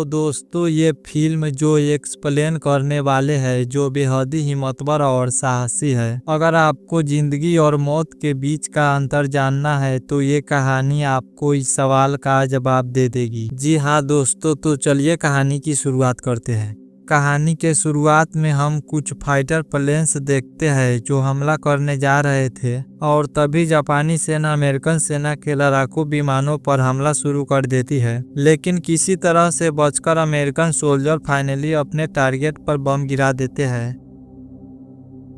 दोस्तों, ये फिल्म जो एक्सप्लेन करने वाले हैं जो बेहद ही हिम्मतवर और साहसी है। अगर आपको जिंदगी और मौत के बीच का अंतर जानना है तो ये कहानी आपको इस सवाल का जवाब दे देगी। जी हाँ दोस्तों, तो चलिए कहानी की शुरुआत करते हैं। कहानी के शुरुआत में हम कुछ फाइटर प्लेन्स देखते हैं जो हमला करने जा रहे थे और तभी जापानी सेना अमेरिकन सेना के लड़ाकू विमानों पर हमला शुरू कर देती है। लेकिन किसी तरह से बचकर अमेरिकन सोल्जर फाइनली अपने टारगेट पर बम गिरा देते हैं।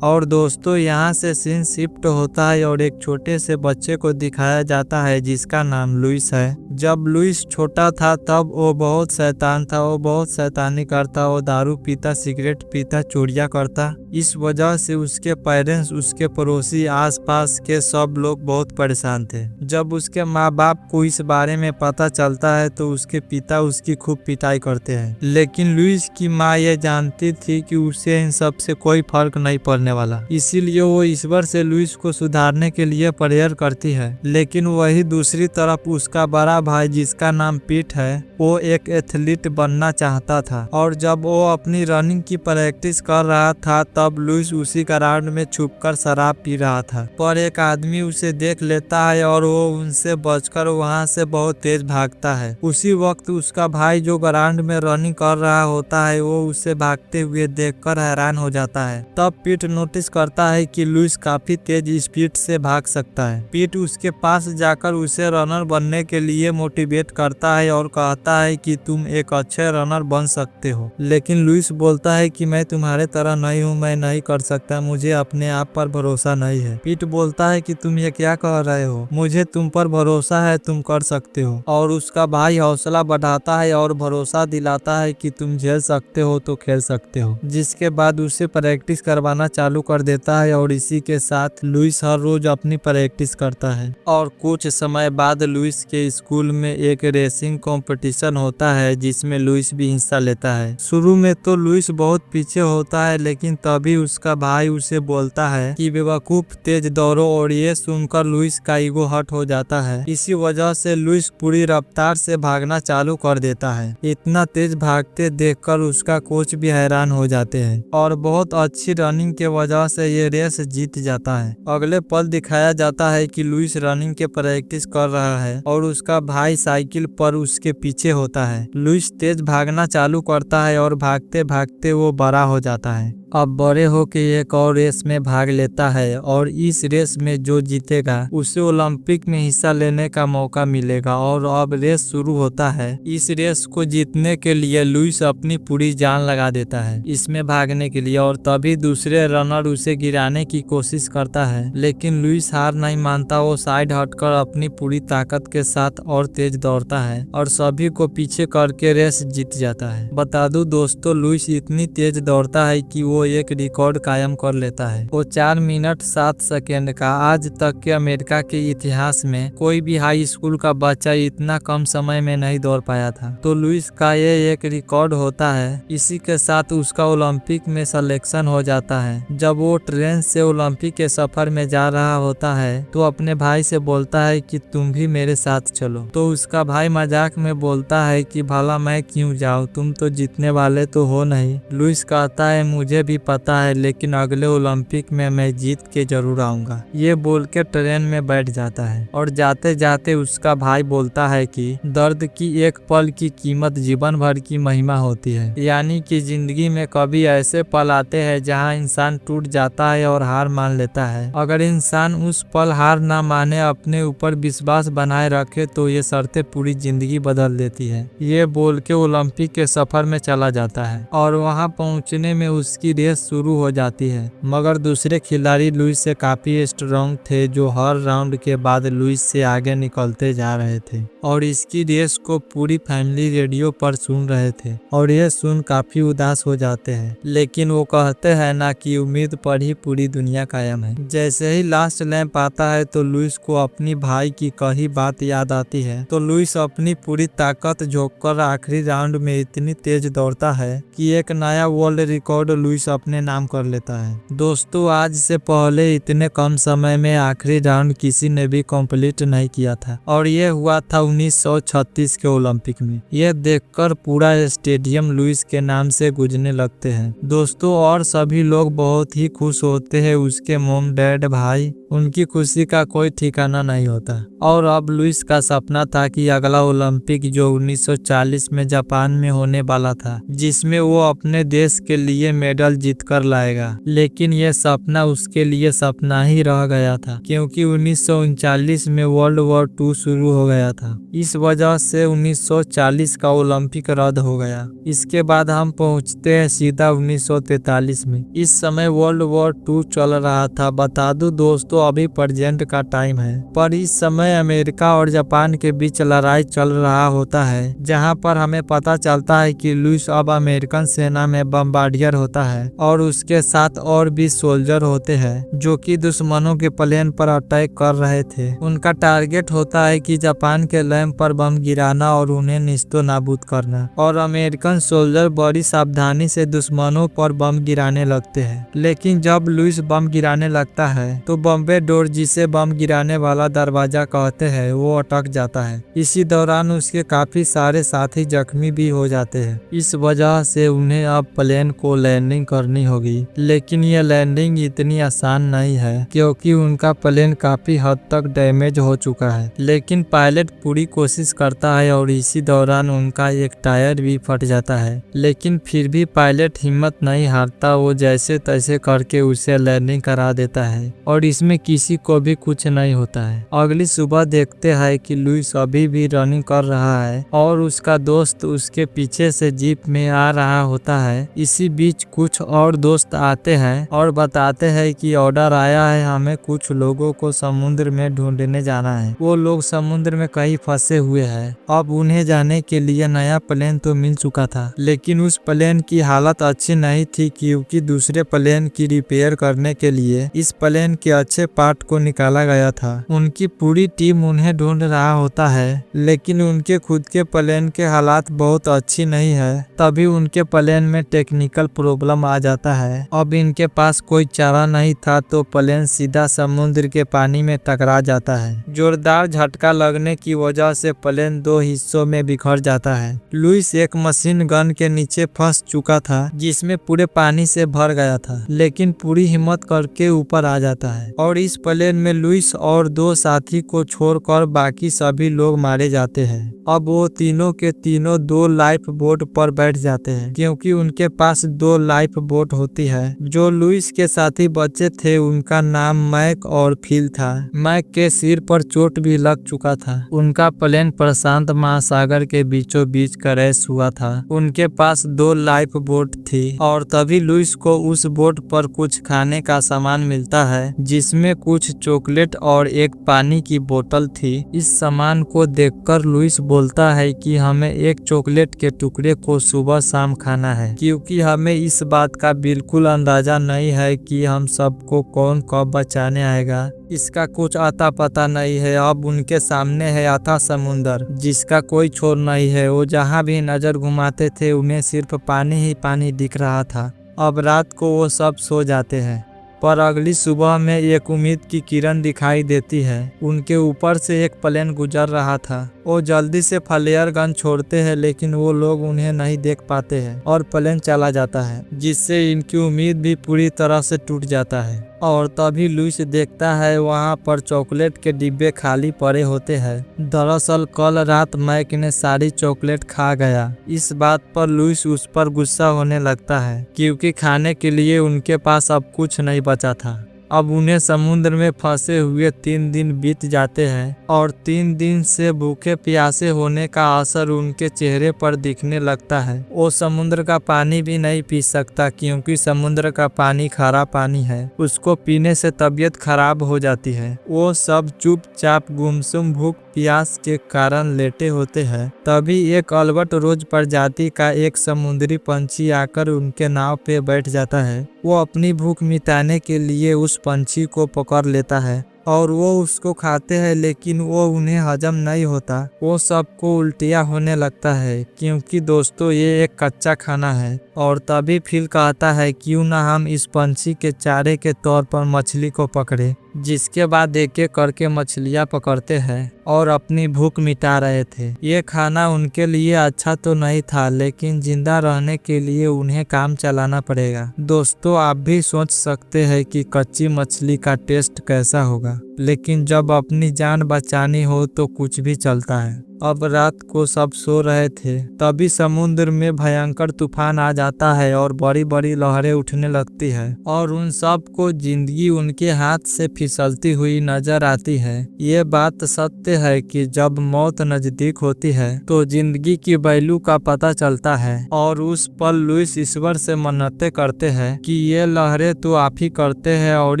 और दोस्तों, यहाँ से सीन शिफ्ट होता है और एक छोटे से बच्चे को दिखाया जाता है जिसका नाम लुइस है। जब लुइस छोटा था तब वो बहुत शैतान था, वो बहुत शैतानी करता, वो दारू पीता, सिगरेट पीता, चोरियां करता। इस वजह से उसके पेरेंट्स, उसके पड़ोसी, आसपास के सब लोग बहुत परेशान थे। जब उसके माँ बाप को इस बारे में पता चलता है तो उसके पिता उसकी खूब पिटाई करते हैं। लेकिन लुइस की माँ ये जानती थी कि उसे इन सब से कोई फर्क नहीं पड़ने वाला, इसीलिए वो ईश्वर से लुइस को सुधारने के लिए प्रेयर करती है। लेकिन वही दूसरी तरफ उसका बड़ा भाई जिसका नाम पीट है, वो एक एथलीट बनना चाहता था। और जब वो अपनी रनिंग की प्रैक्टिस कर रहा था तब लुइस उसी ग्राउंड में छुपकर शराब पी रहा था। पर एक आदमी उसे देख लेता है और वो उनसे बचकर वहां से बहुत तेज भागता है। उसी वक्त उसका भाई जो ग्राउंड में रनिंग कर रहा होता है वो उसे भागते हुए देखकर हैरान हो जाता है। तब पीट नोटिस करता है कि लुइस काफी तेज स्पीड से भाग सकता है। पीट उसके पास जाकर उसे रनर बनने के लिए मोटिवेट करता है और कहता है कि तुम एक अच्छे रनर बन सकते हो। लेकिन लुइस बोलता है कि मैं तुम्हारे तरह नहीं हूँ, मैं नहीं कर सकता, मुझे अपने आप पर भरोसा नहीं है। पीट बोलता है कि तुम ये क्या कह रहे हो, मुझे तुम पर भरोसा है, तुम कर सकते हो। और उसका भाई हौसला बढ़ाता है और भरोसा दिलाता है कि तुम झेल सकते हो तो खेल सकते हो। जिसके बाद उसे प्रैक्टिस करवाना चालू कर देता है और इसी के साथ लुइस हर रोज अपनी प्रैक्टिस करता है। और कुछ समय बाद लुइस के स्कूल में एक रेसिंग कंपटीशन होता है जिसमें लुइस भी हिस्सा लेता है। शुरू में तो लुइस बहुत पीछे होता है, लेकिन तभी उसका भाई उसे बोलता है कि बेवकूफ तेज दौड़ो, और ये सुनकर लुइस का ईगो हर्ट हो जाता है। इसी वजह से लुइस पूरी रफ्तार से भागना चालू कर देता है। इतना तेज भागते देखकर उसका कोच भी हैरान हो जाते हैं और बहुत अच्छी रनिंग के वजह से ये रेस जीत जाता है। अगले पल दिखाया जाता है कि लुइस रनिंग के प्रैक्टिस कर रहा है और उसका भाई साइकिल पर उसके पीछे होता है। लुइस तेज भागना चालू करता है और भागते भागते वो बड़ा हो जाता है। अब बड़े होके एक और रेस में भाग लेता है और इस रेस में जो जीतेगा उसे ओलंपिक में हिस्सा लेने का मौका मिलेगा। और अब रेस शुरू होता है। इस रेस को जीतने के लिए लुइस अपनी पूरी जान लगा देता है इसमें भागने के लिए, और तभी दूसरे रनर उसे गिराने की कोशिश करता है। लेकिन लुइस हार नहीं मानता, वो साइड हटकर अपनी पूरी ताकत के साथ और तेज दौड़ता है और सभी को पीछे करके रेस जीत जाता है। बता दूं दोस्तों, लुइस इतनी तेज दौड़ता है कि वो एक रिकॉर्ड कायम कर लेता है। वो 4 मिनट 7 सेकेंड का। आज तक के अमेरिका के इतिहास में कोई भी हाई स्कूल का बच्चा इतना कम समय में नहीं दौड़ पाया था। तो लुइस का ये एक रिकॉर्ड होता है। इसी के साथ उसका ओलंपिक में सिलेक्शन हो जाता है। जब वो ट्रेन से ओलंपिक के सफर में जा रहा होता है तो अपने भाई से बोलता है कि तुम भी मेरे साथ चलो। तो उसका भाई मजाक में बोलता है कि भला मैं क्यों जाऊं, तुम तो जीतने वाले तो हो नहीं। लुइस कहता है मुझे भी पता है, लेकिन अगले ओलंपिक में मैं जीत के जरूर आऊंगा। ये बोल के ट्रेन में बैठ जाता है और जाते जाते उसका भाई बोलता है कि दर्द की एक पल की कीमत जीवन भर की महिमा होती है। यानी कि जिंदगी में कभी ऐसे पल आते हैं जहां इंसान टूट जाता है और हार मान लेता है। अगर इंसान उस पल हार ना माने, अपने ऊपर विश्वास बनाए रखे, तो ये शर्तें पूरी जिंदगी बदल देती है। ये बोल के ओलंपिक के सफर में चला जाता है और वहां पहुंचने में उसकी रेस शुरू हो जाती है। मगर दूसरे खिलाड़ी लुइस से काफी स्ट्रांग थे जो हर राउंड के बाद लुइस से आगे निकलते जा रहे थे और इसकी रेस को पूरी फैमिली रेडियो पर सुन रहे थे और ये सुन काफी उदास हो जाते हैं। लेकिन वो कहते हैं ना कि उम्मीद पर ही पूरी दुनिया कायम है। जैसे ही लास्ट लैंप आता है तो लुइस को अपनी भाई की कही बात याद आती है। तो लुइस अपनी पूरी ताकत झोंक कर आखिरी राउंड में इतनी तेज दौड़ता है कि एक नया वर्ल्ड रिकॉर्ड लुइस लुइस अपने नाम कर लेता है। दोस्तों, आज से पहले इतने कम समय में आखिरी राउंड किसी ने भी कंप्लीट नहीं किया था और ये हुआ था 1936 के ओलंपिक में। यह देखकर पूरा स्टेडियम लुइस के नाम से गूंजने लगते हैं। दोस्तों, और सभी लोग बहुत ही खुश होते हैं। उसके मॉम, डैड, भाई, उनकी खुशी का कोई ठिकाना नहीं होता। और अब लुइस का सपना था कि अगला ओलंपिक जो 1940 में जापान में होने वाला था, जिसमें वो अपने देश के लिए मेडल जीत कर लाएगा। लेकिन यह सपना उसके लिए सपना ही रह गया था, क्योंकि 1939 में वर्ल्ड वॉर II शुरू हो गया था। इस वजह से 1940 का ओलंपिक रद्द हो गया। इसके बाद हम पहुंचते हैं सीधा 1943 में। इस समय वर्ल्ड वॉर II चल रहा था। बता दूं दोस्तों, अभी प्रेजेंट का टाइम है, पर इस समय अमेरिका और जापान के बीच लड़ाई चल रहा होता है, जहां पर हमें पता चलता है कि लुइस अब अमेरिकन सेना में बम्बार्डियर होता है और उसके साथ और भी सोल्जर होते हैं जो कि दुश्मनों के प्लेन पर अटैक कर रहे थे। उनका टारगेट होता है कि जापान के लैंप पर बम गिराना और उन्हें निस्तो नाबूद करना। और अमेरिकन सोल्जर बड़ी सावधानी से दुश्मनों पर बम गिराने लगते हैं। लेकिन जब लुइस बम गिराने लगता है तो बॉम्बे डोर, जिसे बम गिराने वाला दरवाजा कहते हैं, वो अटक जाता है। इसी दौरान उसके काफी सारे साथी जख्मी भी हो जाते हैं। इस वजह से उन्हें अब प्लेन को लैंडिंग करनी होगी। लेकिन यह लैंडिंग इतनी आसान नहीं है, क्योंकि उनका प्लेन काफी हद तक डैमेज हो चुका है। लेकिन पायलट पूरी कोशिश करता है और इसी दौरान उनका एक टायर भी फट जाता है। लेकिन फिर भी पायलट हिम्मत नहीं हारता। वो जैसे तैसे करके उसे लैंडिंग करा देता है और इसमें किसी को भी कुछ नहीं होता है। अगली सुबह देखते हैं कि लुइस अभी भी रनिंग कर रहा है और उसका दोस्त उसके पीछे से जीप में आ रहा होता है। इसी बीच कुछ और दोस्त आते हैं और बताते हैं कि ऑर्डर आया है, हमें कुछ लोगों को समुद्र में ढूंढने जाना है। वो लोग समुद्र में कहीं फंसे हुए हैं। अब उन्हें जाने के लिए नया प्लेन तो मिल चुका था, लेकिन उस प्लेन की हालत अच्छी नहीं थी, क्योंकि दूसरे प्लेन की रिपेयर करने के लिए इस प्लेन के अच्छे पार्ट को निकाला गया था। उनकी पूरी टीम उन्हें ढूंढ रहा होता है, लेकिन उनके खुद के प्लेन के हालात बहुत अच्छी नहीं है। तभी उनके प्लेन में टेक्निकल प्रॉब्लम आ जाता है। अब इनके पास कोई चारा नहीं था, तो प्लेन सीधा समुद्र के पानी में टकरा जाता है। जोरदार झटका लगने की वजह से प्लेन 2 हिस्सों में बिखर जाता है। लुइस एक मशीन गन के नीचे फंस चुका था, जिसमें पूरे पानी से भर गया था, लेकिन पूरी हिम्मत करके ऊपर आ जाता है और इस प्लेन में लुइस और 2 साथी को छोड़कर बाकी सभी लोग मारे जाते हैं। अब वो तीनों के तीनों 2 लाइफ बोट पर बैठ जाते हैं, क्योंकि उनके पास 2 लाइफ बोट होती है। जो लुइस के साथी बच्चे थे, उनका नाम मैक और फिल था। मैक के सिर पर चोट भी लग चुका था। उनका प्लेन प्रशांत महासागर के बीचों बीच क्रैश हुआ था। उनके पास 2 लाइफ बोट थी और तभी लुइस को उस बोट पर कुछ खाने का सामान मिलता है, जिसमें कुछ चॉकलेट और एक पानी की बोतल थी। इस सामान को देखकर लुइस बोलता है कि हमें एक चॉकलेट के टुकड़े को सुबह शाम खाना है, क्योंकि हमें इस बात का बिल्कुल अंदाजा नहीं है कि हम सबको कौन कब बचाने आएगा। इसका कुछ आता पता नहीं है। अब उनके सामने है अथाह समुंदर, जिसका कोई छोर नहीं है। वो जहाँ भी नजर घुमाते थे, उन्हें सिर्फ पानी ही पानी दिख रहा था। अब रात को वो सब सो जाते हैं, पर अगली सुबह में एक उम्मीद की किरण दिखाई देती है। उनके ऊपर से एक प्लेन गुजर रहा था। वो जल्दी से फ्लेयर गन छोड़ते हैं, लेकिन वो लोग उन्हें नहीं देख पाते हैं और प्लेन चला जाता है, जिससे इनकी उम्मीद भी पूरी तरह से टूट जाता है। और तभी लुइस देखता है वहाँ पर चॉकलेट के डिब्बे खाली पड़े होते हैं। दरअसल कल रात मैक ने सारी चॉकलेट खा गया। इस बात पर लुइस उस पर गुस्सा होने लगता है, क्योंकि खाने के लिए उनके पास अब कुछ नहीं बचा था। अब उन्हें समुद्र में फंसे हुए 3 दिन बीत जाते हैं और 3 दिन से भूखे प्यासे होने का असर उनके चेहरे पर दिखने लगता है। वो समुद्र का पानी भी नहीं पी सकता, क्योंकि समुद्र का पानी खारा पानी है। उसको पीने से तबीयत खराब हो जाती है। वो सब चुपचाप गुमसुम भूख प्यास के कारण लेटे होते हैं। तभी एक अल्बाट्रोस प्रजाति का एक समुद्री पंछी आकर उनके नाव पे बैठ जाता है। वो अपनी भूख मिटाने के लिए उस पंछी को पकड़ लेता है और वो उसको खाते हैं, लेकिन वो उन्हें हजम नहीं होता। वो सबको उल्टियाँ होने लगता है, क्योंकि दोस्तों ये एक कच्चा खाना है। और तभी फिल कहता है क्यों ना हम इस पंछी के चारे के तौर पर मछली को पकड़े। जिसके बाद एक एक करके मछलियाँ पकड़ते हैं और अपनी भूख मिटा रहे थे। ये खाना उनके लिए अच्छा तो नहीं था, लेकिन जिंदा रहने के लिए उन्हें काम चलाना पड़ेगा। दोस्तों आप भी सोच सकते हैं कि कच्ची मछली का टेस्ट कैसा होगा, लेकिन जब अपनी जान बचानी हो तो कुछ भी चलता है। अब रात को सब सो रहे थे, तभी समुद्र में भयंकर तूफान आ जाता है और बड़ी बड़ी लहरें उठने लगती है और उन सब को जिंदगी उनके हाथ से फिसलती हुई नजर आती है। ये बात सत्य है कि जब मौत नजदीक होती है तो जिंदगी की वैल्यू का पता चलता है। और उस पल लुइस ईश्वर से मन्नतें करते हैं कि ये लहरें तो आप ही करते हैं और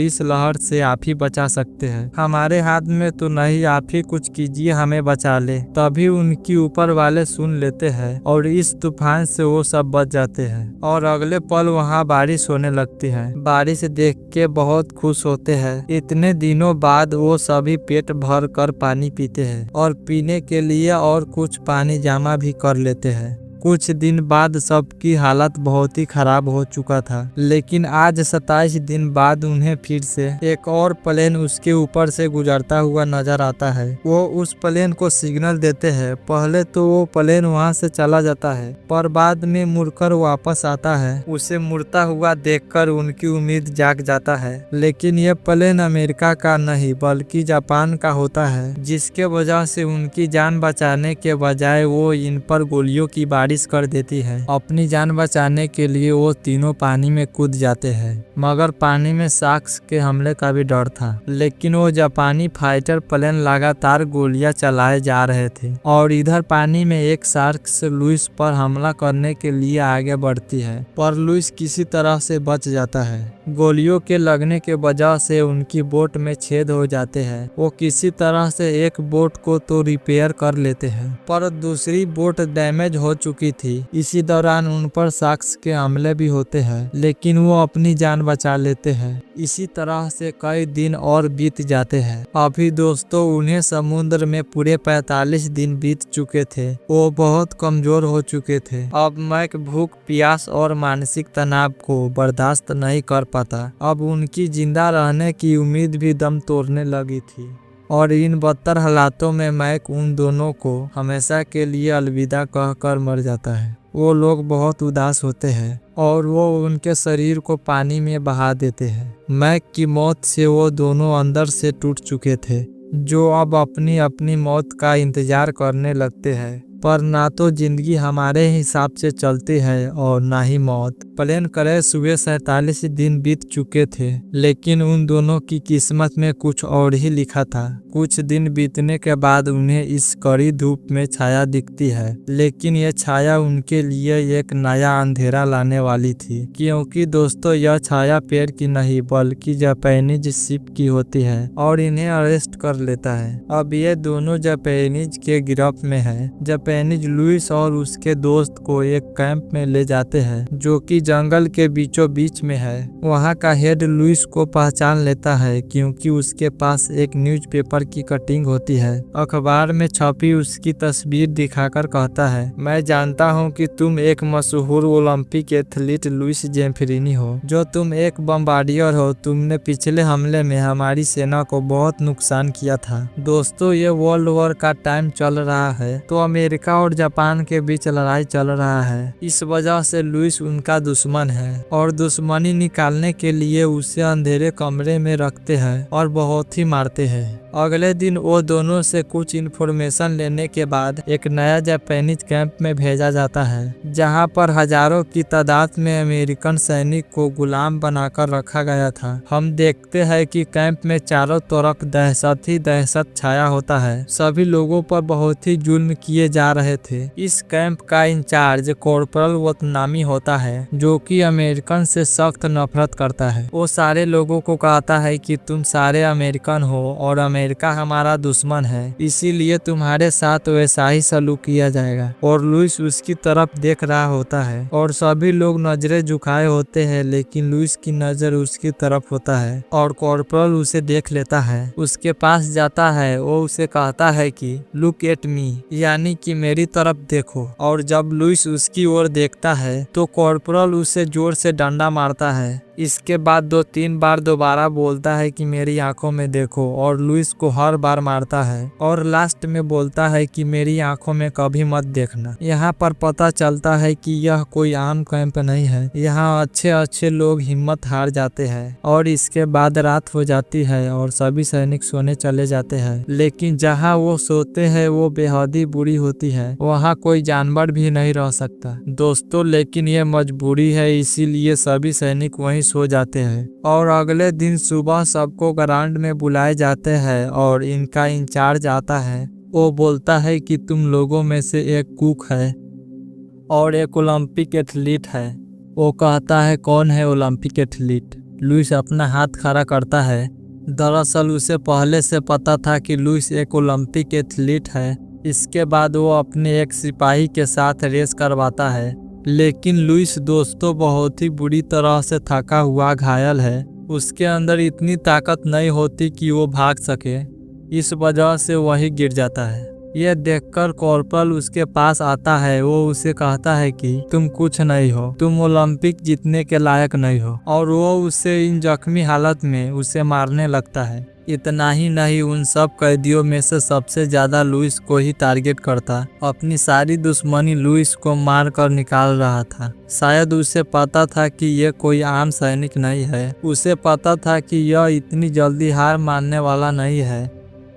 इस लहर से आप ही बचा सकते हैं। हमारे हाथ में तो नहीं, आप ही कुछ कीजिए, हमें बचा ले। तभी उनकी ऊपर वाले सुन लेते हैं और इस तूफान से वो सब बच जाते हैं। और अगले पल वहाँ बारिश होने लगती है। बारिश देख के बहुत खुश होते हैं। इतने दिनों बाद वो सभी पेट भर कर पानी पीते हैं और पीने के लिए और कुछ पानी जमा भी कर लेते हैं। कुछ दिन बाद सबकी हालत बहुत ही खराब हो चुका था, लेकिन आज 27 दिन बाद उन्हें फिर से एक और प्लेन उसके ऊपर से गुजरता हुआ नजर आता है। वो उस प्लेन को सिग्नल देते हैं। पहले तो वो प्लेन वहां से चला जाता है, पर बाद में मुड़कर वापस आता है। उसे मुड़ता हुआ देखकर उनकी उम्मीद जाग जाता है, लेकिन ये प्लेन अमेरिका का नहीं बल्कि जापान का होता है, जिसके वजह से उनकी जान बचाने के बजाय वो इन पर गोलियों की बारिश कर देती है। अपनी जान बचाने के लिए वो तीनों पानी में कूद जाते हैं, मगर पानी में शार्क्स के हमले का भी डर था। लेकिन वो जापानी फाइटर प्लेन लगातार गोलियां चलाए जा रहे थे और इधर पानी में एक शार्क्स लुइस पर हमला करने के लिए आगे बढ़ती है, पर लुइस किसी तरह से बच जाता है। गोलियों के लगने के वजह से उनकी बोट में छेद हो जाते हैं। वो किसी तरह से एक बोट को तो रिपेयर कर लेते हैं, पर दूसरी बोट डैमेज हो चुकी थी। इसी दौरान उन पर शार्क्स के हमले भी होते हैं, लेकिन वो अपनी जान बचा लेते हैं। इसी तरह से कई दिन और बीत जाते हैं। अभी दोस्तों उन्हें समुद्र में पूरे 45 दिन बीत चुके थे। वो बहुत कमजोर हो चुके थे। अब मैक भूख, प्यास और मानसिक तनाव को बर्दाश्त नहीं कर पाता। अब उनकी जिंदा रहने की उम्मीद भी दम तोड़ने लगी थी और इन बदतर हालातों में मैक उन दोनों को हमेशा के लिए अलविदा कहकर मर जाता है। वो लोग बहुत उदास होते हैं और वो उनके शरीर को पानी में बहा देते हैं। मैक की मौत से वो दोनों अंदर से टूट चुके थे, जो अब अपनी अपनी मौत का इंतजार करने लगते हैं। पर ना तो जिंदगी हमारे हिसाब से चलती है और ना ही मौत। प्लेन क्रैश हुए 47 दिन बीत चुके थे, लेकिन उन दोनों की किस्मत में कुछ और ही लिखा था। कुछ दिन बीतने के बाद उन्हें इस कड़ी धूप में छाया दिखती है, लेकिन यह छाया उनके लिए एक नया अंधेरा लाने वाली थी, क्योंकि दोस्तों यह छाया पेड़ की नहीं बल्कि जापानीज शिप की होती है और इन्हें अरेस्ट कर लेता है। अब ये दोनों जापानीज के गिरफ्त में है। जापानीज लुइस और उसके दोस्त को एक कैंप में ले जाते हैं, जो कि जंगल के बीचों बीच में है। वहाँ का हेड लुइस को पहचान लेता है, क्योंकि उसके पास एक न्यूज़पेपर की कटिंग होती है। अखबार में छपी उसकी तस्वीर दिखाकर कहता है, मैं जानता हूँ कि तुम एक मशहूर ओलंपिक एथलीट लुइस जेम्फरिनी हो, जो तुम एक बम्बार्डियर हो। तुमने पिछले हमले में हमारी सेना को बहुत नुकसान किया था। दोस्तों ये वर्ल्ड वॉर का टाइम चल रहा है, तो अमेरिका और जापान के बीच लड़ाई चल रहा है। इस वजह से लुइस उनका दुश्मन है और दुश्मनी निकालने के लिए उसे अंधेरे कमरे में रखते हैं और बहुत ही मारते हैं। अगले दिन वो दोनों से कुछ इन्फॉर्मेशन लेने के बाद एक नया जापानीज कैंप में भेजा जाता है, जहां पर हजारों की तादाद में अमेरिकन सैनिक को गुलाम बनाकर रखा गया था। हम देखते हैं कि कैंप में चारों तरफ दहशत ही दहशत छाया होता है। सभी लोगों पर बहुत ही जुल्म किए जा रहे थे। इस कैंप का इंचार्ज कॉर्पोरल वतनामी होता है, जो कि अमेरिकन से सख्त नफरत करता है। वो सारे लोगों को कहता है कि तुम सारे अमेरिकन हो और अमेरिका हमारा दुश्मन है, इसीलिए तुम्हारे साथ वैसा ही सलूक किया जाएगा। और लुइस उसकी तरफ देख देख रहा होता है और सभी लोग नजरें झुकाए होते हैं, लेकिन लुइस की नजर उसकी तरफ होता है और कॉर्पोरल उसे देख लेता है। उसके पास जाता है, वो उसे कहता है कि लुक एट मी, यानी कि मेरी तरफ देखो। और जब लुइस उसकी ओर देखता है तो कॉर्पोरल उसे जोर से डंडा मारता है। इसके बाद 2-3 बार दोबारा बोलता है कि मेरी आंखों में देखो और लुइस को हर बार मारता है और लास्ट में बोलता है कि मेरी आंखों में कभी मत देखना। यहाँ पर पता चलता है कि यह कोई आम कैंप नहीं है, यहाँ अच्छे अच्छे लोग हिम्मत हार जाते हैं। और इसके बाद रात हो जाती है और सभी सैनिक सोने चले जाते हैं, लेकिन जहाँ वो सोते हैं वो बेहद ही बुरी होती है, वहाँ कोई जानवर भी नहीं रह सकता दोस्तों। लेकिन ये मजबूरी है, इसीलिए सभी सैनिक वहीं सो जाते हैं। और अगले दिन सुबह सबको ग्राउंड में बुलाए जाते हैं और इनका इंचार्ज आता है। वो बोलता है कि तुम लोगों में से एक कुक है और एक ओलंपिक एथलीट है। वो कहता है कौन है ओलंपिक एथलीट? लुइस अपना हाथ खड़ा करता है। दरअसल उसे पहले से पता था कि लुइस एक ओलंपिक एथलीट है। इसके बाद वो अपने एक सिपाही के साथ रेस करवाता है, लेकिन लुइस दोस्तों बहुत ही बुरी तरह से थका हुआ घायल है। उसके अंदर इतनी ताकत नहीं होती कि वो भाग सके, इस वजह से वही गिर जाता है। यह देखकर कॉर्पोरल उसके पास आता है। वो उसे कहता है कि तुम कुछ नहीं हो, तुम ओलंपिक जीतने के लायक नहीं हो, और वो उसे इन जख्मी हालत में उसे मारने लगता है। इतना ही नहीं, उन सब कैदियों में से सबसे ज्यादा लुइस को ही टारगेट करता। अपनी सारी दुश्मनी लुइस को मार कर निकाल रहा था। शायद उसे पता था कि यह कोई आम सैनिक नहीं है। उसे पता था कि यह इतनी जल्दी हार मानने वाला नहीं है।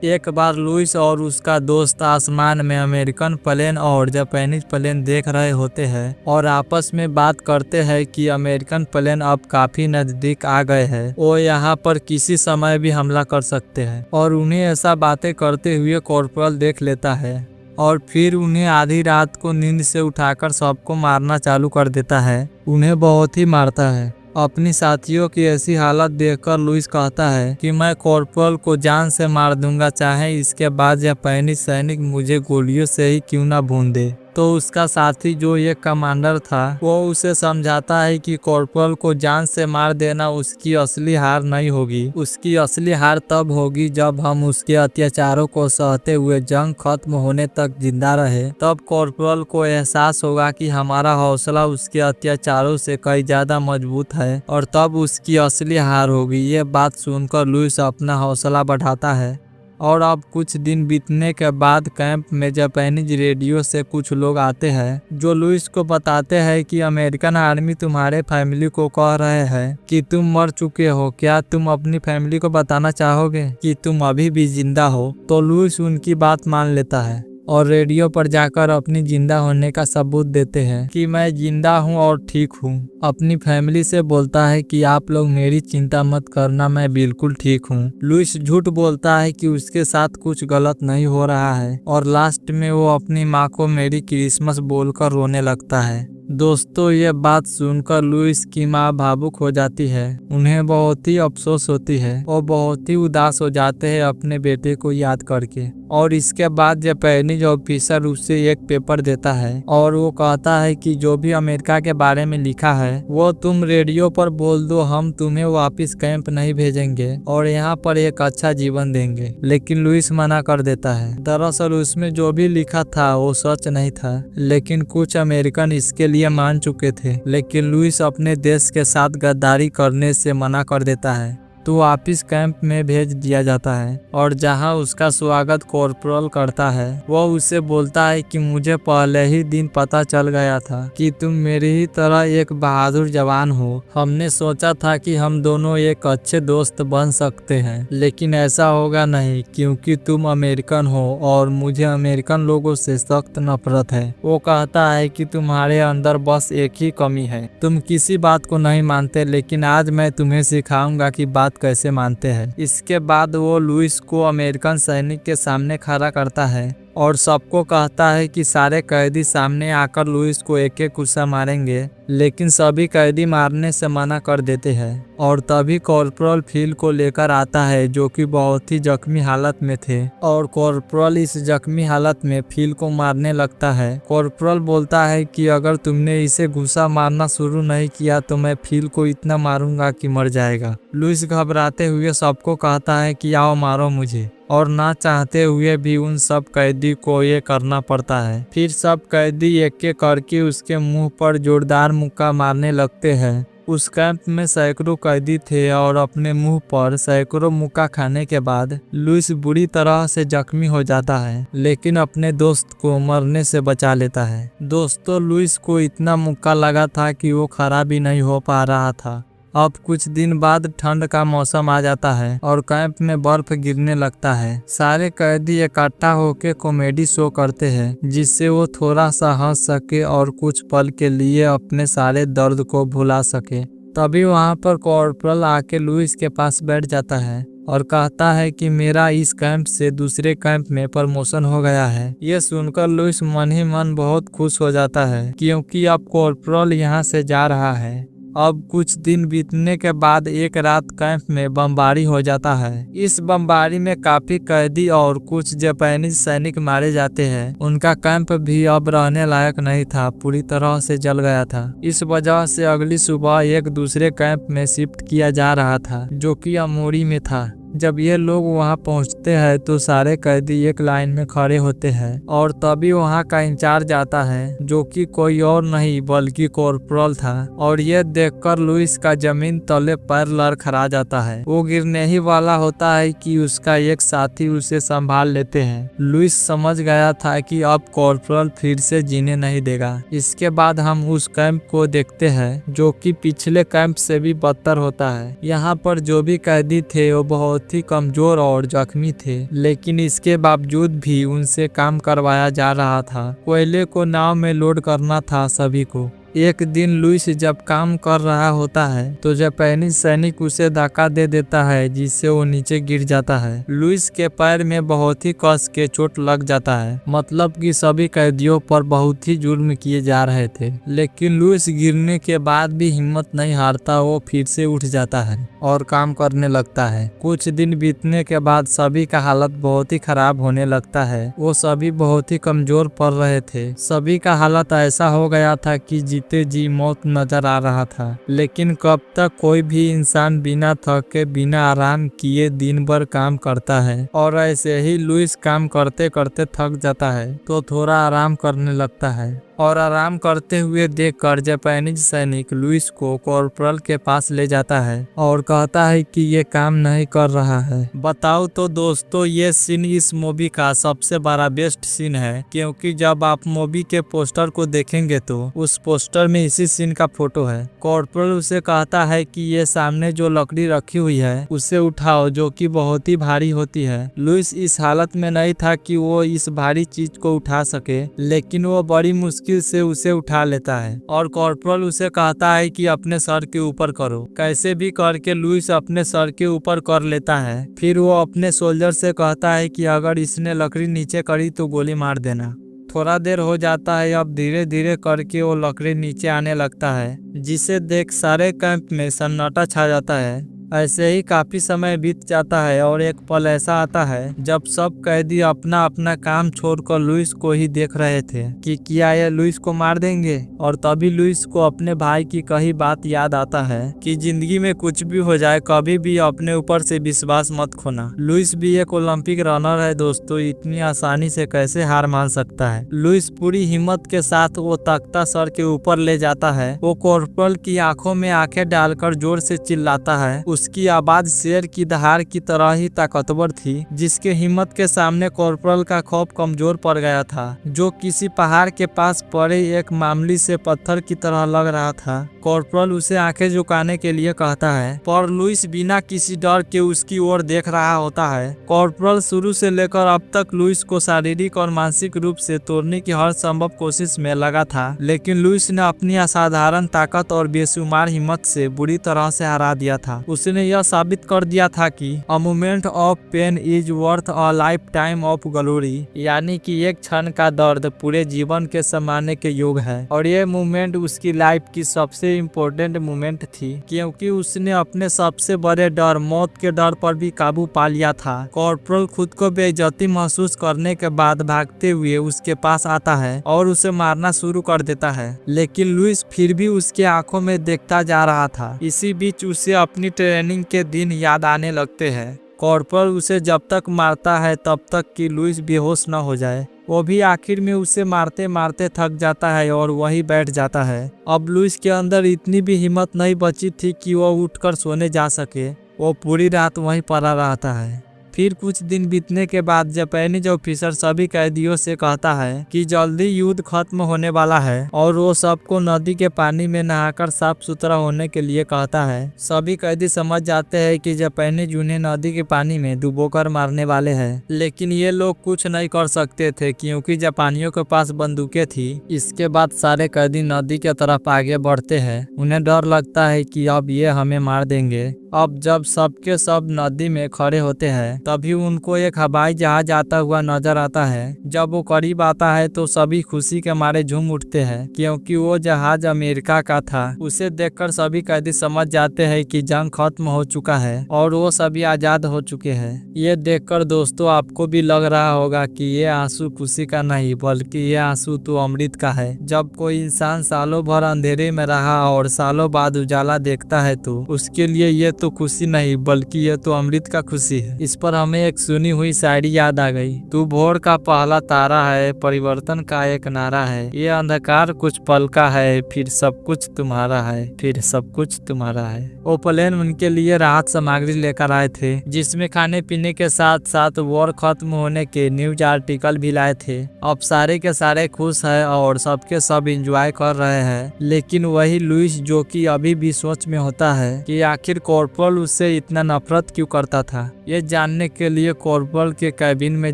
एक बार लुइस और उसका दोस्त आसमान में अमेरिकन प्लेन और जापानीज प्लेन देख रहे होते हैं और आपस में बात करते हैं कि अमेरिकन प्लेन अब काफी नजदीक आ गए हैं, वो यहाँ पर किसी समय भी हमला कर सकते हैं। और उन्हें ऐसा बातें करते हुए कॉर्पोरल देख लेता है और फिर उन्हें आधी रात को नींद से उठाकर सबको मारना चालू कर देता है। उन्हें बहुत ही मारता है। अपनी साथियों की ऐसी हालत देखकर लुइस कहता है कि मैं कॉर्पोरल को जान से मार दूंगा, चाहे इसके बाद जापानी सैनिक मुझे गोलियों से ही क्यों ना भून दे। तो उसका साथी जो ये कमांडर था वो उसे समझाता है कि कॉर्पोरल को जान से मार देना उसकी असली हार नहीं होगी। उसकी असली हार तब होगी जब हम उसके अत्याचारों को सहते हुए जंग खत्म होने तक जिंदा रहे। तब कॉर्पोरल को एहसास होगा कि हमारा हौसला उसके अत्याचारों से कई ज्यादा मजबूत है और तब उसकी असली हार होगी। ये बात सुनकर लुइस अपना हौसला बढ़ाता है। और अब कुछ दिन बीतने के बाद कैंप में जापानीज रेडियो से कुछ लोग आते हैं जो लुइस को बताते हैं कि अमेरिकन आर्मी तुम्हारे फैमिली को कह रहे हैं कि तुम मर चुके हो। क्या तुम अपनी फैमिली को बताना चाहोगे कि तुम अभी भी जिंदा हो? तो लुइस उनकी बात मान लेता है और रेडियो पर जाकर अपनी जिंदा होने का सबूत देते हैं कि मैं जिंदा हूं और ठीक हूं। अपनी फैमिली से बोलता है कि आप लोग मेरी चिंता मत करना, मैं बिल्कुल ठीक हूं। लुइस झूठ बोलता है कि उसके साथ कुछ गलत नहीं हो रहा है और लास्ट में वो अपनी माँ को मेरी क्रिसमस बोलकर रोने लगता है। दोस्तों, ये बात सुनकर लुइस की माँ भावुक हो जाती है। उन्हें बहुत ही अफसोस होती है। वो बहुत ही उदास हो जाते हैं अपने बेटे को याद करके। और इसके बाद जापानीज ऑफिसर उसे एक पेपर देता है और वो कहता है कि जो भी अमेरिका के बारे में लिखा है वो तुम रेडियो पर बोल दो, हम तुम्हें वापस कैंप नहीं भेजेंगे और यहाँ पर एक अच्छा जीवन देंगे। लेकिन लुइस मना कर देता है। दरअसल उसमें जो भी लिखा था वो सच नहीं था, लेकिन कुछ अमेरिकन इसके लिए मान चुके थे। लेकिन लुइस अपने देश के साथ गद्दारी करने से मना कर देता है तो वापिस कैंप में भेज दिया जाता है और जहां उसका स्वागत कॉर्पोरल करता है वो उसे बोलता है कि मुझे पहले ही दिन पता चल गया था कि तुम मेरी ही तरह एक बहादुर जवान हो। हमने सोचा था कि हम दोनों एक अच्छे दोस्त बन सकते हैं, लेकिन ऐसा होगा नहीं क्योंकि तुम अमेरिकन हो और मुझे अमेरिकन लोगों से सख्त नफरत है। वो कहता है कि तुम्हारे अंदर बस एक ही कमी है, तुम किसी बात को नहीं मानते, लेकिन आज मैं तुम्हें सिखाऊंगा कि बात कैसे मानते हैं। इसके बाद वो लुइस को अमेरिकन सैनिक के सामने खड़ा करता है और सबको कहता है कि सारे कैदी सामने आकर लुइस को एक एक गुस्सा मारेंगे, लेकिन सभी कैदी मारने से मना कर देते हैं और तभी कॉर्पोरल फिल को लेकर आता है जो कि बहुत ही जख्मी हालत में थे और कॉर्पोरल इस जख्मी हालत में फिल को मारने लगता है। कॉर्पोरल बोलता है कि अगर तुमने इसे घुसा मारना शुरू नहीं किया तो मैं फिल को इतना मारूंगा कि मर जाएगा। लुइस घबराते हुए सबको कहता है कि आओ मारो मुझे, और ना चाहते हुए भी उन सब कैदी को ये करना पड़ता है। फिर सब कैदी एक एक करके उसके मुंह पर जोरदार मुक्का मारने लगते हैं। उस कैंप में सैकड़ों कैदी थे और अपने मुंह पर सैकड़ों मुक्का खाने के बाद लुइस बुरी तरह से जख्मी हो जाता है, लेकिन अपने दोस्त को मरने से बचा लेता है। दोस्तों, लुइस को इतना मुक्का लगा था कि वो खड़ा भी नहीं हो पा रहा था। अब कुछ दिन बाद ठंड का मौसम आ जाता है और कैंप में बर्फ गिरने लगता है। सारे कैदी इकट्ठा होकर कॉमेडी शो करते हैं जिससे वो थोड़ा सा हंस सके और कुछ पल के लिए अपने सारे दर्द को भुला सके। तभी वहाँ पर कॉर्पोरल आके लुइस के पास बैठ जाता है और कहता है कि मेरा इस कैंप से दूसरे कैंप में प्रमोशन हो गया है। ये सुनकर लुइस मन ही मन बहुत खुश हो जाता है क्योंकि अब कॉर्पोरल यहाँ से जा रहा है। अब कुछ दिन बीतने के बाद एक रात कैंप में बमबारी हो जाता है। इस बमबारी में काफी कैदी और कुछ जापानीज सैनिक मारे जाते हैं। उनका कैंप भी अब रहने लायक नहीं था, पूरी तरह से जल गया था। इस वजह से अगली सुबह एक दूसरे कैंप में शिफ्ट किया जा रहा था जो कि अमोरी में था। जब ये लोग वहां पहुंचते हैं तो सारे कैदी एक लाइन में खड़े होते हैं और तभी वहां का इंचार्ज आता है जो कि कोई और नहीं बल्कि कॉर्पोरल था। और ये देखकर लुइस का जमीन तले पैर लड़खड़ा जाता है। वो गिरने ही वाला होता है कि उसका एक साथी उसे संभाल लेते हैं। लुइस समझ गया था कि अब कॉर्पोरल फिर से जीने नहीं देगा। इसके बाद हम उस कैंप को देखते हैं जो कि पिछले कैंप से भी बदतर होता है। यहाँ पर जो भी कैदी थे वो बहुत ही कमजोर और जख्मी थे, लेकिन इसके बावजूद भी उनसे काम करवाया जा रहा था। कोयले को नाव में लोड करना था सभी को। एक दिन लुइस जब काम कर रहा होता है तो जापानीज सैनिक उसे धक्का दे देता है जिससे वो नीचे गिर जाता है। लुइस के पैर में बहुत ही कस के चोट लग जाता है, मतलब कि सभी कैदियों पर बहुत ही जुर्म किए जा रहे थे। लेकिन लुइस गिरने के बाद भी हिम्मत नहीं हारता, वो फिर से उठ जाता है और काम करने लगता है। कुछ दिन बीतने के बाद सभी का हालत बहुत ही खराब होने लगता है। वो सभी बहुत ही कमजोर पड़ रहे थे। सभी का हालत ऐसा हो गया था कि जीते जी मौत नजर आ रहा था। लेकिन कब तक कोई भी इंसान बिना थके बिना आराम किए दिन भर काम करता है। और ऐसे ही लुइस काम करते करते थक जाता है तो थोड़ा आराम करने लगता है और आराम करते हुए देखकर जापानीज सैनिक लुइस को कॉर्पोरल के पास ले जाता है और कहता है कि ये काम नहीं कर रहा है। बताओ तो दोस्तों, ये सीन इस मूवी का सबसे बड़ा बेस्ट सीन है क्योंकि जब आप मूवी के पोस्टर को देखेंगे तो उस पोस्टर में इसी सीन का फोटो है। कॉर्पोरल उसे कहता है कि ये सामने जो लकड़ी रखी हुई है उसे उठाओ जो कि बहुत ही भारी होती है। लुइस इस हालत में नहीं था कि वो इस भारी चीज को उठा सके, लेकिन वो बड़ी मुश्किल से उसे उठा लेता है और कॉर्पोरल उसे कहता है कि अपने सर के ऊपर करो। कैसे भी करके लुइस अपने सर के ऊपर कर लेता है। फिर वो अपने सोल्जर से कहता है कि अगर इसने लकड़ी नीचे करी तो गोली मार देना। थोड़ा देर हो जाता है, अब धीरे धीरे करके वो लकड़ी नीचे आने लगता है जिसे देख सारे कैंप में सन्नाटा छा जाता है। ऐसे ही काफी समय बीत जाता है और एक पल ऐसा आता है जब सब कैदी अपना अपना काम छोड़कर लुइस को ही देख रहे थे कि क्या ये लुइस को मार देंगे। और तभी लुइस को अपने भाई की कही बात याद आता है कि जिंदगी में कुछ भी हो जाए कभी भी अपने ऊपर से विश्वास मत खोना। लुइस भी एक ओलंपिक रनर है दोस्तों, इतनी आसानी से कैसे हार मान सकता है। लुइस पूरी हिम्मत के साथ वो तख्ता सर के ऊपर ले जाता है। वो कॉर्पोरल की आंखों में आंखें डालकर जोर से चिल्लाता है। उसकी आवाज शेर की दहाड़ की तरह ही ताकतवर थी, जिसके हिम्मत के सामने कॉर्पोरल का खौफ कमजोर पड़ गया था, जो किसी पहाड़ के पास पड़े एक मामूली से पत्थर की तरह लग रहा था। कॉर्पोरल उसे आंखें झुकाने के लिए कहता है, पर लुइस बिना किसी डर के उसकी ओर देख रहा होता है। कॉर्पोरल शुरू से लेकर अब तक लुइस को शारीरिक और मानसिक रूप से तोड़ने की हर संभव कोशिश में लगा था, लेकिन लुइस ने अपनी असाधारण ताकत और बेशुमार हिम्मत से बुरी तरह से हरा दिया था। उसे उसने यह साबित कर दिया था कि a moment of pain is worth a lifetime of glory, यानी कि एक क्षण का दर्द पूरे जीवन के सम्मानने के योग है। और ये मूवमेंट उसकी लाइफ की सबसे इम्पोर्टेंट मूवमेंट थी, क्योंकि उसने अपने सबसे बड़े डर मौत के डर पर भी काबू पा लिया था। कॉर्पोरल खुद को बेइज्जती महसूस करने के बाद भागते हुए उसके पास आता है और उसे मारना शुरू कर देता है, लेकिन लुइस फिर भी उसके आंखों में देखता जा रहा था। इसी बीच उसे अपनी ट्रेनिंग के दिन याद आने लगते हैं। कॉर्पोरल उसे जब तक मारता है तब तक कि लुइस बेहोश न हो जाए। वो भी आखिर में उसे मारते मारते थक जाता है और वहीं बैठ जाता है। अब लुइस के अंदर इतनी भी हिम्मत नहीं बची थी कि वो उठकर सोने जा सके। वो पूरी रात वहीं पड़ा रहता है। फिर कुछ दिन बीतने के बाद जापानीज ऑफिसर सभी कैदियों से कहता है कि जल्दी युद्ध खत्म होने वाला है और वो सबको नदी के पानी में नहाकर साफ सुथरा होने के लिए कहता है। सभी कैदी समझ जाते हैं कि जापानीज उन्हें नदी के पानी में डुबोकर मारने वाले हैं, लेकिन ये लोग कुछ नहीं कर सकते थे क्योंकि जापानियों के पास बंदूकें थी। इसके बाद सारे कैदी नदी की तरफ आगे बढ़ते हैं। उन्हें डर लगता है कि अब ये हमें मार देंगे। अब जब सबके सब नदी में खड़े होते हैं तभी उनको एक हवाई जहाज आता हुआ नजर आता है। जब वो करीब आता है तो सभी खुशी के मारे झूम उठते हैं क्योंकि वो जहाज अमेरिका का था। उसे देखकर सभी कैदी समझ जाते हैं कि जंग खत्म हो चुका है और वो सभी आजाद हो चुके हैं। ये देखकर दोस्तों आपको भी लग रहा होगा कि ये आंसू खुशी का नहीं बल्कि ये आंसू तो अमृत का है। जब कोई इंसान सालों भर अंधेरे में रहा और सालों बाद उजाला देखता है तो उसके लिए ये तो खुशी नहीं बल्कि ये तो अमृत का खुशी है। इस पर हमें एक सुनी हुई शायरी याद आ गई। तू भोर का पहला तारा है, परिवर्तन का एक नारा है, ये अंधकार कुछ पल का है, फिर सब कुछ तुम्हारा है, फिर सब कुछ तुम्हारा है। वो प्लेन उनके लिए राहत सामग्री लेकर आए थे जिसमें खाने पीने के साथ साथ वॉर खत्म होने के न्यूज आर्टिकल भी लाए थे। अब सारे के सारे खुश है और सबके सब एंजॉय कर रहे हैं, लेकिन वही लुइस जो कि अभी भी सोच में होता है कि आखिर कॉर्पोरल उससे इतना नफरत क्यों करता था। ये जानने के लिए कॉर्पोरल के कैबिन में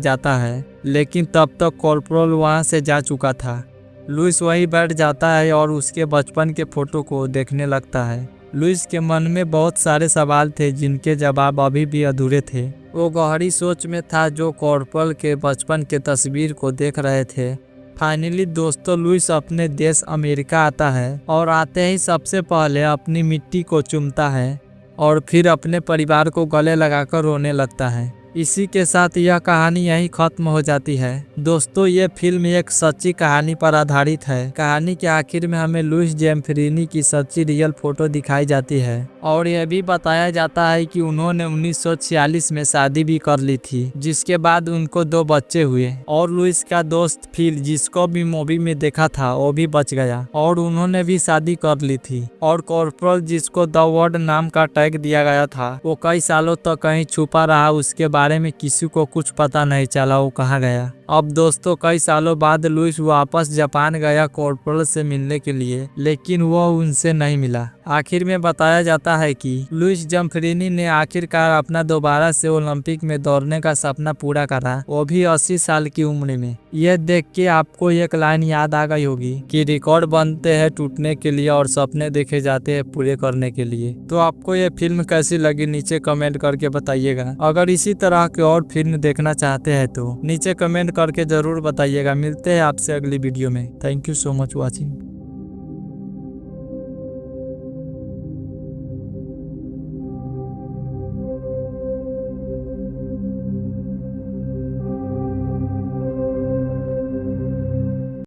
जाता है, लेकिन तब तक कॉर्पोरल वहां से जा चुका था। लुइस वहीं बैठ जाता है और उसके बचपन के फोटो को देखने लगता है। लुइस के मन में बहुत सारे सवाल थे जिनके जवाब अभी भी अधूरे थे। वो गहरी सोच में था जो कॉर्पोरल के बचपन के तस्वीर को देख रहे थे। फाइनली दोस्तों लुइस अपने देश अमेरिका आता है और आते ही सबसे पहले अपनी मिट्टी को चूमता है और फिर अपने परिवार को गले लगाकर रोने लगता है। इसी के साथ यह कहानी यहीं खत्म हो जाती है। दोस्तों ये फिल्म एक सच्ची कहानी पर आधारित है। कहानी के आखिर में हमें लुइस जैम्फिरिनी की सच्ची रियल फोटो दिखाई जाती है और यह भी बताया जाता है कि उन्होंने 1946 में शादी भी कर ली थी, जिसके बाद उनको 2 बच्चे हुए। और लुइस का दोस्त फिल जिसको भी मूवी में देखा था वो भी बच गया और उन्होंने भी शादी कर ली थी। और कॉर्पोरल जिसको द वर्ड नाम का टैग दिया गया था वो कई सालों तक कहीं छुपा रहा, उसके बारे में किसी को कुछ पता नहीं चला वो कहाँ गया। अब दोस्तों कई सालों बाद लुइस वापस जापान गया कॉर्पोरल से मिलने के लिए, लेकिन वो उनसे नहीं मिला। आखिर में बताया जाता है कि लुइस जैम्फिरिनी ने आखिरकार अपना दोबारा से ओलंपिक में दौड़ने का सपना पूरा करा, वो भी 80 साल की उम्र में। यह देख के आपको एक लाइन याद आ गई होगी कि रिकॉर्ड बनते हैं टूटने के लिए और सपने देखे जाते हैं पूरे करने के लिए। तो आपको ये फिल्म कैसी लगी नीचे कमेंट करके बताइएगा। अगर इसी तरह के और फिल्म देखना चाहते हैं तो नीचे कमेंट करके जरूर बताइएगा। मिलते हैं आपसे अगली वीडियो में। Thank you so much watching.